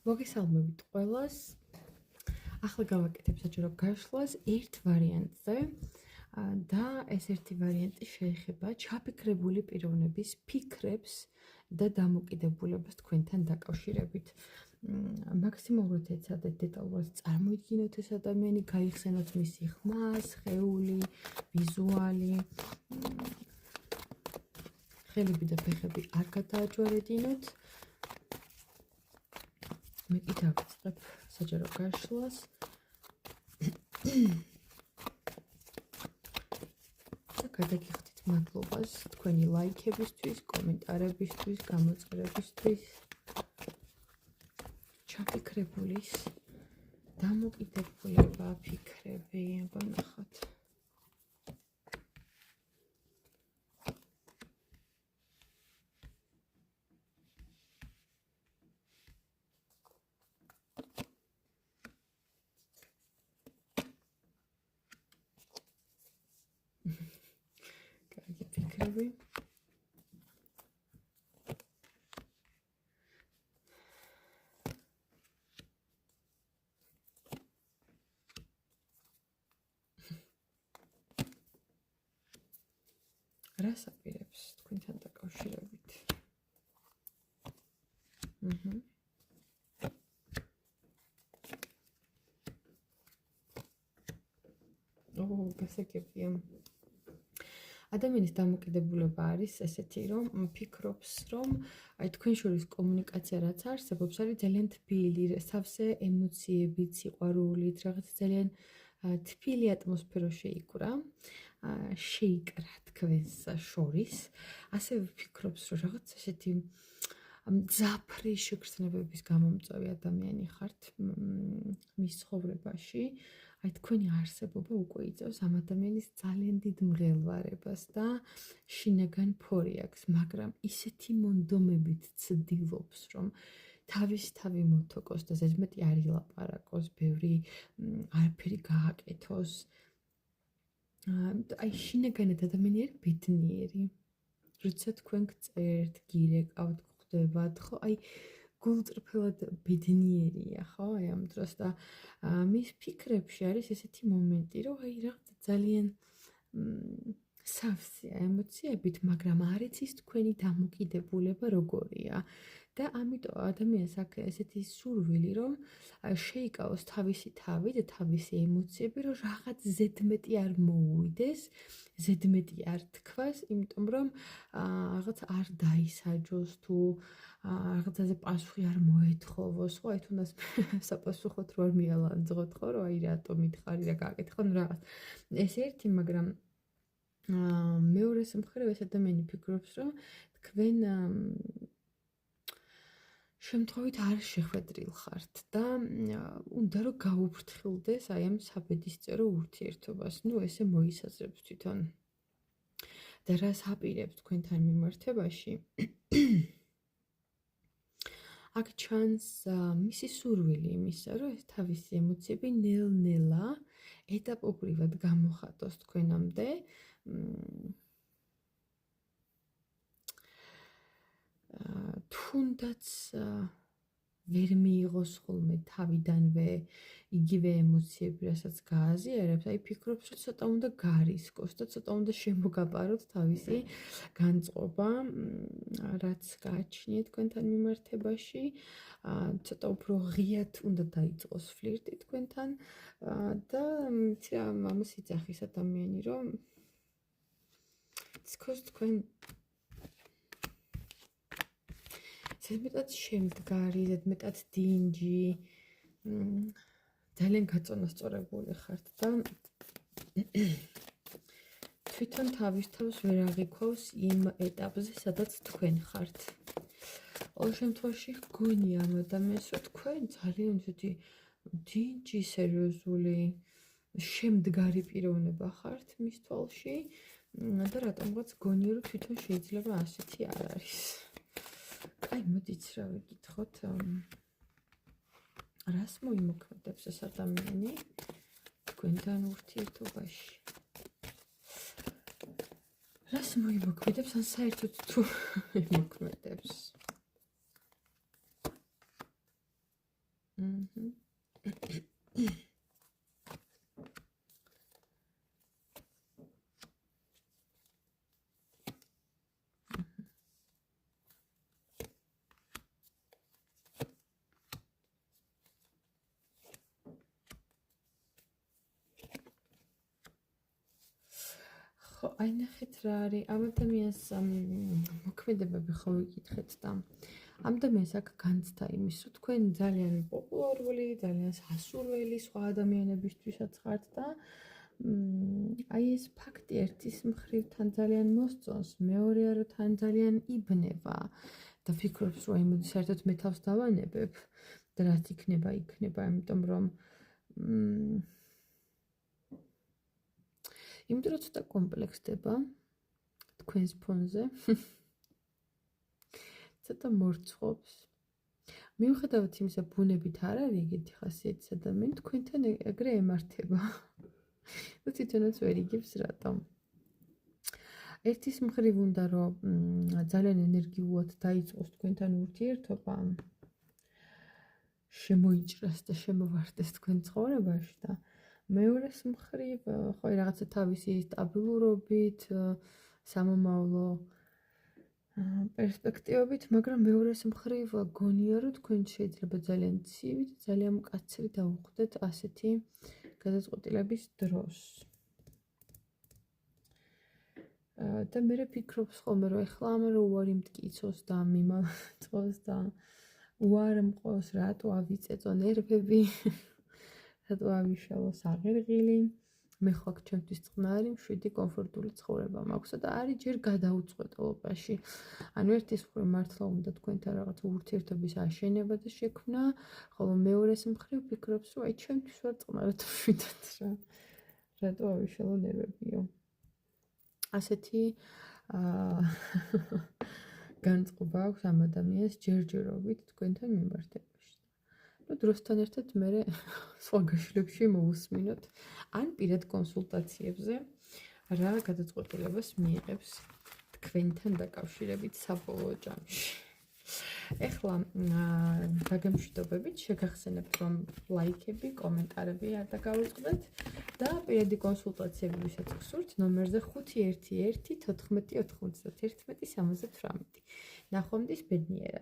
მოგესალმებით ყველას. ახლა გავაკეთებ საჯარო გაშლას ერთ ვარიანტზე და ეს ერთი ვარიანტი შეეხება ჩაფიქრებული პიროვნების ფიქრებს და დამოკიდებულებას თქვენთან დაკავშირებით. მაქსიმალურად ეცადეთ დეტალურად წარმოიდგინოთ ეს ადამიანი, გაიხსენოთ მისი ხმა, სხეული, ვიზუალი. ხელები და ფეხები არ გადააჯვარედინოთ. მე კი დავიწყებ საჯარო გაშლას. და გადაგიხდით მადლობას თქვენი ლაიქებისთვის, კომენტარებისთვის, გამოწყობებისთვის. ჩაფიქრებულის დამოკიდებულება, ფიქრები, ვნახოთ. კარგი ფიქრები. რას აპირებს თქვენთან დაკავშირებით? გასაგებია. ადამიანის დამოკიდებულება არის ესეთი, რომ ფიქრობს, რომ აი თქვენ შორის კომუნიკაცია რაც არსებობს, არის ძალიან თბილი, სავსე ემოციებით, სიყვარულით, რაღაც ძალიან თბილი ატმოსფერო შეიკრა თქვენს შორის. ასევე ფიქრობს, რომ რაღაც ესეთი მძაფრი შეგრძნებების გამომწვევი ადამიანი ხართ მის ცხოვრებაში. აი თქვენი არსებობა უკვე იწევს ამ ადამიანის ძალიან დიდ მღელვარებას და შინაგან ფორი აქვს, მაგრამ ისეთი მონდომებით ცდილობს, რომ თავისთავი მოთოკოს და ზედმეტი არ ილაპარაკოს, ბევრი არაფერი გააკეთოს. აი შინაგანად ადამიანი არის ბედნიერი. როცა თქვენ გწერთ, გირეკავთ, გვხვდებათ, ხო, აი გულწრფელად ბედნიერია, ხო, აი ამ დროს და მის ფიქრებში არის ესეთი მომენტი, რომ აი რაღაც ძალიან სავსეა ემოციებით, მაგრამ არ იცის თქვენი დამოკიდებულება როგორია. და ამიტომ ადამიანს აქვს ესეთი სურვილი, რომ შეიკავოს თავისი თავი და თავისი ემოციები, რომ რაღაც ზედმეტი არ მოუვიდეს, ზედმეტი არ თქვას, იმიტომ რომ რაღაც არ დაისაჯოს თუ რაღაცაზე პასუხი არ მოეთხოვოს, ხო, აი თუნდაც საპასუხოდ რო არ მიალანძღოთ, ხო, რომ აი რატომ მითხარი რა გააკეთე, ნუ რაღაც. ეს ერთი, მაგრამ მეორე მხრივ ეს ადამიანი ფიქრობს, რომ თქვენ შემთხვევით არ შეხვედრილ ხართ და უნდა რომ გაუფრთხილდეს აი ამ საბედისწერო ურთიერთობას. ნუ ესე მოისაზრებს თვითონ. და რას აპირებს თქვენთან მიმართებაში? აქ ჩანს მისი სურვილი იმისა, რომ ეს თავისი ემოციები ნელ-ნელა ეტაპობრივად გამოხატოს თქვენამდე. თუნდაც ვერ მიიღოს ხოლმე თავიდანვე იგივე ემოციები, რასაც გააზიარებს, აი ფიქრობს, რომ ცოტა უნდა გარისკოს და ცოტა უნდა შემოგაპაროთ თავისი განწყობა, რაც გააჩნიეთ თქვენთან მიმართებაში, ცოტა უფრო ღიად უნდა დაიწყოს ფლირტი თქვენთან და იცი რა, ამას იძახის ადამიანი, რომ თქოს თქვენ ზედმეტად შემდგარი, ზედმეტად დინჯი, ძალიან გაწონასწორებული ხართ და თვითონ თავის თავს ვერ აღიქვავს იმ ეტაპზე, სადაც თქვენ ხართ. ყოველ შემთხვევაში გონია ამ ადამიანს, რომ თქვენ ძალიან ისეთი დინჯი, სერიოზული, შემდგარი პიროვნება ხართ მის თვალში და რატომღაც გონია, რომ თვითონ შეიძლება ასეთი არ არის. აი, მოდით რა ვიკითხოთ. რას მოიმოქმედებს ეს ადამიანი თქვენთან ურთიერთობაში? რას მოიმოქმედებს, ან საერთოდ თუ იმოქმედებს? Mhm. ხო, აი ნახეთ რა არის ამ ადამიანს მოქმედებები ხო ვიკითხეთ და ამ ადამიანს აქ განცდა იმის, რომ თქვენ ძალიან პოპულარული, ძალიან სასურველი სხვა ადამიანებისთვისაც ხართ და აი ეს ფაქტი ერთის მხრივ თან ძალიან მოსწონს, მეორეა რომ თან ძალიან იბნება და ფიქრობს, რომ აი მოდი საერთოდ მე თავს დავანებებ და რაც იქნება, იმიტომ რომ იმიტომ რომ ცოტა კომპლექსდება თქვენს ფონზე. ცოტა მორცხოვს. მიუხედავად იმისა, ბუნებით არ არის ეგეთი ხასიათის ადამიანი, თქვენთან ეგრე ემართება. და თვითონაც ვერ იგებს რატომ. ერთის მხრივ უნდა რომ ძალიან ენერგიულად დაიწყოს თქვენთან ურთიერთობა, შემოიჭრას და შემოვარდეს თქვენ ცხოვრებაში და მეორეს მხრივ ხო რაღაცა თავისი სტაბილურობით, სამომავლო პერსპექტივებით, მაგრამ მეორეს მხრივ გონია რომ თქვენ შეიძლება ძალიან ცივი და ძალიან მკაცრი დაუხვდეთ ასეთი გადაწყვეტილების დროს. და მე ფიქრობს ხოლმე რომ ეხლა ამ რო უარი მტკიცოს და მიმაწყოს და უარი მყოს, რატო ავიწეწო ნერვები, რატო ავიშალო საღირღილი, მე ხო აქ ჩემთვის წყნარი, მშვიდი, კომფორტული ცხოვრება მაქვს და არის ჯერ გადაუწყვეტელობაში. ანუ ერთის მხრივ მართლა უნდა თქვენთან რაღაც ურთიერთობის აშენება და შექმნა, ხოლო მეორეს მხრივ ფიქრობს, რომ აი ჩემთვის ვარ წყნარი და მშვიდად რა. რატო ავიშალო ნერვებიო. ასეთი განწყობა აქვს ამ ადამიანს ჯერჯერობით თქვენთან მიმართებაში. ну დროსთან ერთად მე სხვა გაშლებში მოვუსმინოთ ან პირად კონსულტაციებზე რა გადაწყვეტილებას მიიღებს თქვენთან დაკავშირებით საბოლოო ჯამში. ეხლა დაგემშვიდობებით, შეგახსენებთ რომ ლაიქები, კომენტარები არ დაგავიწყდეთ და პირადი კონსულტაციები ვისაც გსურთ ნომერზე 511 14 91 68. ნახვამდის ბედნიერად.